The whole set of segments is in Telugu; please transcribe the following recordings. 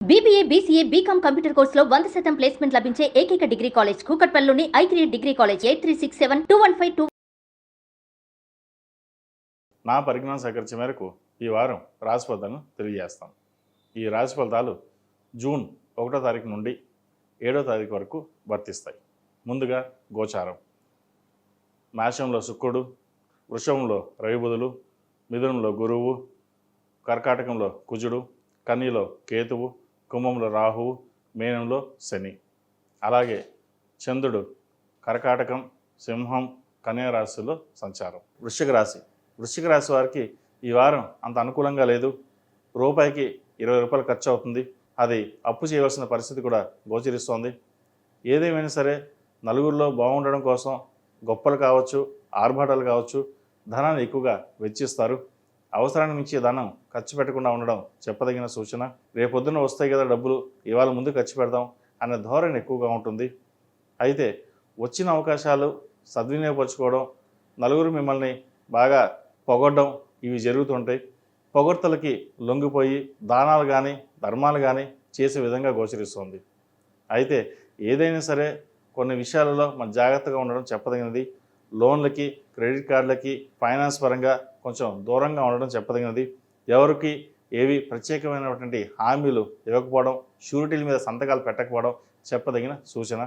బీబీఏ, బీసీఏ, బీకామ్ కంప్యూటర్ కోర్సులో 100% ప్లేస్మెంట్ లభించే ఏకైక డిగ్రీ కాలేజ్ కూకట్పల్లిలోని i3 డిగ్రీ కాలేజ్ 83672152. నా పరిజ్ఞానం సేకరించే మేరకు ఈ వారం రాశి ఫలితాలను తెలియజేస్తాం. ఈ రాశి ఫలితాలు జూన్ 1వ తారీఖు నుండి 7వ తారీఖు వరకు వర్తిస్తాయి. ముందుగా గోచారం. మేషంలో శుక్రుడు, వృషభంలో రవి బుధులు, మిథునంలో గురువు, కర్కాటకంలో కుజుడు, కన్యలో కేతువు, కుంభంలో రాహువు, మీనంలో శని. అలాగే చంద్రుడు కర్కాటకం, సింహం, కన్యా రాశిలో సంచారం. వృశ్చిక రాశి వారికి ఈ వారం అంత అనుకూలంగా లేదు. రూపాయికి 20 రూపాయలు ఖర్చు అవుతుంది. అది అప్పు చేయవలసిన పరిస్థితి కూడా గోచరిస్తోంది. ఏదేమైనా సరే నలుగురిలో బాగుండడం కోసం గొప్పలు కావచ్చు, ఆర్భాటాలు కావచ్చు, ధనాన్ని ఎక్కువగా వెచ్చిస్తారు. అవసరాన్ని మించి ధనం ఖర్చు పెట్టకుండా ఉండడం చెప్పదగిన సూచన. రేపొద్దున వస్తాయి కదా డబ్బులు, ఇవాళ ముందు ఖర్చు పెడదాం అనే ధోరణి ఎక్కువగా ఉంటుంది. అయితే వచ్చిన అవకాశాలు సద్వినియోగపరచుకోవడం, నలుగురు మిమ్మల్ని బాగా పొగడ్డం ఇవి జరుగుతుంటాయి. పొగడ్తలకి లొంగిపోయి దానాలు కానీ ధర్మాలు కానీ చేసే విధంగా గోచరిస్తుంది. అయితే ఏదైనా సరే కొన్ని విషయాలలో మన జాగ్రత్తగా ఉండడం చెప్పదగినది. లోన్లకి, క్రెడిట్ కార్డులకి, ఫైనాన్స్ పరంగా కొంచెం దూరంగా ఉండడం చెప్పదగినది. ఎవరికి ఏవి ప్రత్యేకమైనటువంటి హామీలు ఇవ్వకపోవడం, షూరిటీల మీద సంతకాలు పెట్టకపోవడం చెప్పదగిన సూచన.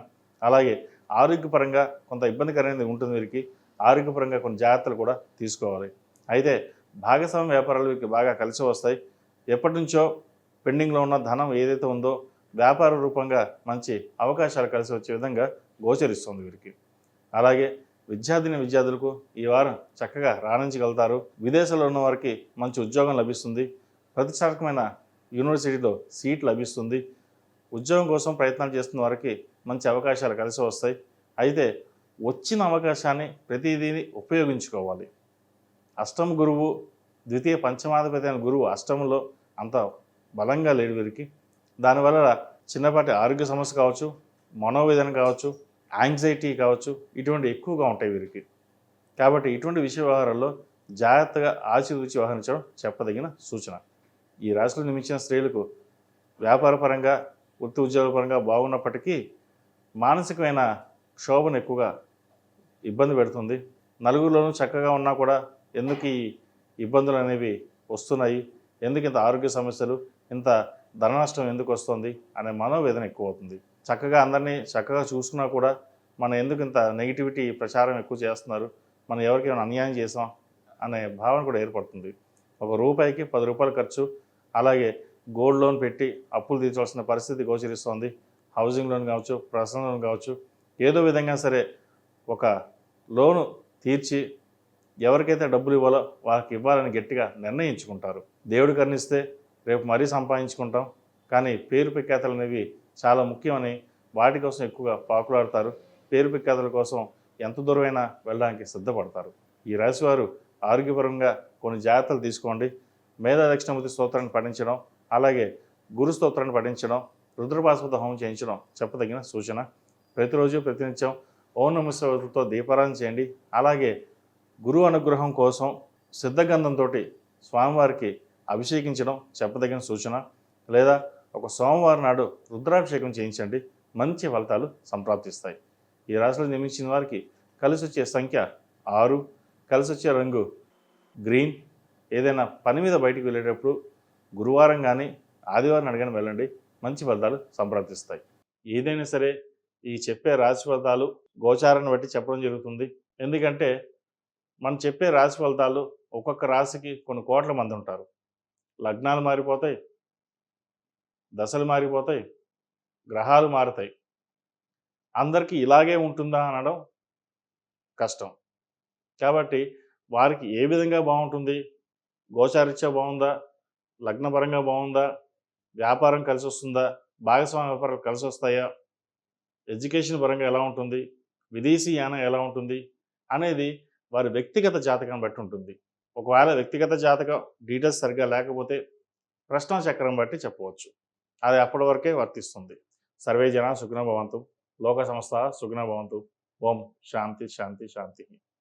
అలాగే ఆరోగ్యపరంగా కొంత ఇబ్బందికరమైనది ఉంటుంది. వీరికి ఆరోగ్యపరంగా కొన్ని జాగ్రత్తలు కూడా తీసుకోవాలి. అయితే భాగస్వామ్య వ్యాపారాలు వీరికి బాగా కలిసి వస్తాయి. ఎప్పటి నుంచో పెండింగ్లో ఉన్న ధనం ఏదైతే ఉందో వ్యాపార రూపంగా మంచి అవకాశాలు కలిసి వచ్చే విధంగా గోచరిస్తుంది వీరికి. అలాగే విద్యార్థులకు ఈ వారం చక్కగా రాణించగలుగుతారు. విదేశాల్లో ఉన్న వారికి మంచి ఉద్యోగం లభిస్తుంది. ప్రతిష్టాత్మకమైన యూనివర్సిటీలో సీట్ లభిస్తుంది. ఉద్యోగం కోసం ప్రయత్నాలు చేస్తున్న వారికి మంచి అవకాశాలు కలిసి వస్తాయి. అయితే వచ్చిన అవకాశాన్ని ప్రతిదీని ఉపయోగించుకోవాలి. అష్టమ గురువు, ద్వితీయ పంచమాధిపతి అయిన గురువు అష్టమంలో అంత బలంగా లేడు వీరికి. దానివల్ల చిన్నపాటి ఆరోగ్య సమస్య కావచ్చు, మనోవేదన కావచ్చు, యాంగ్జైటీ కావచ్చు, ఇటువంటి ఎక్కువగా ఉంటాయి వీరికి. కాబట్టి ఇటువంటి విషయ వ్యవహారాల్లో జాగ్రత్తగా ఆచితూచి వ్యవహరించడం చెప్పదగిన సూచన. ఈ రాశిలో నిమించిన స్త్రీలకు వ్యాపారపరంగా, వృత్తి ఉద్యోగపరంగా బాగున్నప్పటికీ మానసికమైన క్షోభను ఎక్కువగా ఇబ్బంది పెడుతుంది. నలుగురిలోనూ చక్కగా ఉన్నా కూడా ఎందుకు ఈ ఇబ్బందులు అనేవి వస్తున్నాయి, ఎందుకు ఇంత ఆరోగ్య సమస్యలు, ఇంత ధన నష్టం ఎందుకు వస్తుంది అనే మనోవేదన ఎక్కువ అవుతుంది. చక్కగా అందరినీ చక్కగా చూసుకున్నా కూడా మనం ఎందుకు ఇంత నెగిటివిటీ ప్రచారం ఎక్కువ చేస్తున్నారు, మనం ఎవరికి ఏమైనా అన్యాయం చేసాం అనే భావన కూడా ఏర్పడుతుంది. ఒక రూపాయికి 10 రూపాయలు ఖర్చు. అలాగే గోల్డ్ లోన్ పెట్టి అప్పులు తీర్చవలసిన పరిస్థితి గోచరిస్తోంది. హౌసింగ్ లోన్ కావచ్చు, పర్సనల్ లోన్ కావచ్చు, ఏదో విధంగా సరే ఒక లోను తీర్చి ఎవరికైతే డబ్బులు ఇవ్వాలో వాళ్ళకి ఇవ్వాలని గట్టిగా నిర్ణయించుకుంటారు. దేవుడు కరుణిస్తే రేపు మరీ సంపాదించుకుంటాం, కానీ పేరు ప్రఖ్యాతలు అనేవి చాలా ముఖ్యమని వాటి కోసం ఎక్కువగా పాకులాడతారు. పేరు ప్రఖ్యాతల కోసం ఎంత దూరమైనా వెళ్ళడానికి సిద్ధపడతారు. ఈ రాశివారు ఆరోగ్యపరంగా కొన్ని జాగ్రత్తలు తీసుకోండి. మేధా దక్షిణామూర్తి స్తోత్రాన్ని పఠించడం, అలాగే గురు స్తోత్రాన్ని పఠించడం, రుద్రపాశుపత హోమం చేయించడం చెప్పదగిన సూచన. ప్రతిరోజు ప్రతినిత్యం ఓం నమః శివాయతో దీపారాధన చేయండి. అలాగే గురువు అనుగ్రహం కోసం సిద్ధగంధంతో స్వామివారికి అభిషేకించడం చెప్పదగిన సూచన. లేదా ఒక సోమవారం నాడు రుద్రాభిషేకం చేయించండి, మంచి ఫలితాలు సంప్రాప్తిస్తాయి. ఈ రాశిలో నిర్మించిన వారికి కలిసి వచ్చే సంఖ్య 6, కలిసి వచ్చే రంగు గ్రీన్. ఏదైనా పని మీద బయటికి వెళ్ళేటప్పుడు గురువారం కానీ ఆదివారం అడగని వెళ్ళండి, మంచి ఫలితాలు సంప్రాప్తిస్తాయి. ఏదైనా సరే ఈ చెప్పే రాశి ఫలితాలు గోచారాన్ని బట్టి చెప్పడం జరుగుతుంది. ఎందుకంటే మనం చెప్పే రాశి ఫలితాలు ఒక్కొక్క రాశికి కొన్ని కోట్ల మంది ఉంటారు. లగ్నాలు మారిపోతాయి, దశలు మారిపోతాయి, గ్రహాలు మారుతాయి. అందరికీ ఇలాగే ఉంటుందా అనడం కష్టం. కాబట్టి వారికి ఏ విధంగా బాగుంటుంది, గోచారీత్యా బాగుందా, లగ్నపరంగా బాగుందా, వ్యాపారం కలిసి వస్తుందా, భాగస్వామ్య వ్యాపారాలు కలిసి వస్తాయా, ఎడ్యుకేషన్ పరంగా ఎలా ఉంటుంది, విదేశీ యానం ఎలా ఉంటుంది అనేది వారి వ్యక్తిగత జాతకాన్ని బట్టి ఉంటుంది. ఒకవేళ వ్యక్తిగత జాతకం డీటెయిల్స్ సరిగ్గా లేకపోతే ప్రశ్న చక్రం బట్టి చెప్పవచ్చు. అది అప్పటి వరకే వర్తిస్తుంది. సర్వే జన సుఖినో భవంతు, లోక సంస్థ సుఖినో భవంతు. ఓం శాంతి శాంతి శాంతి.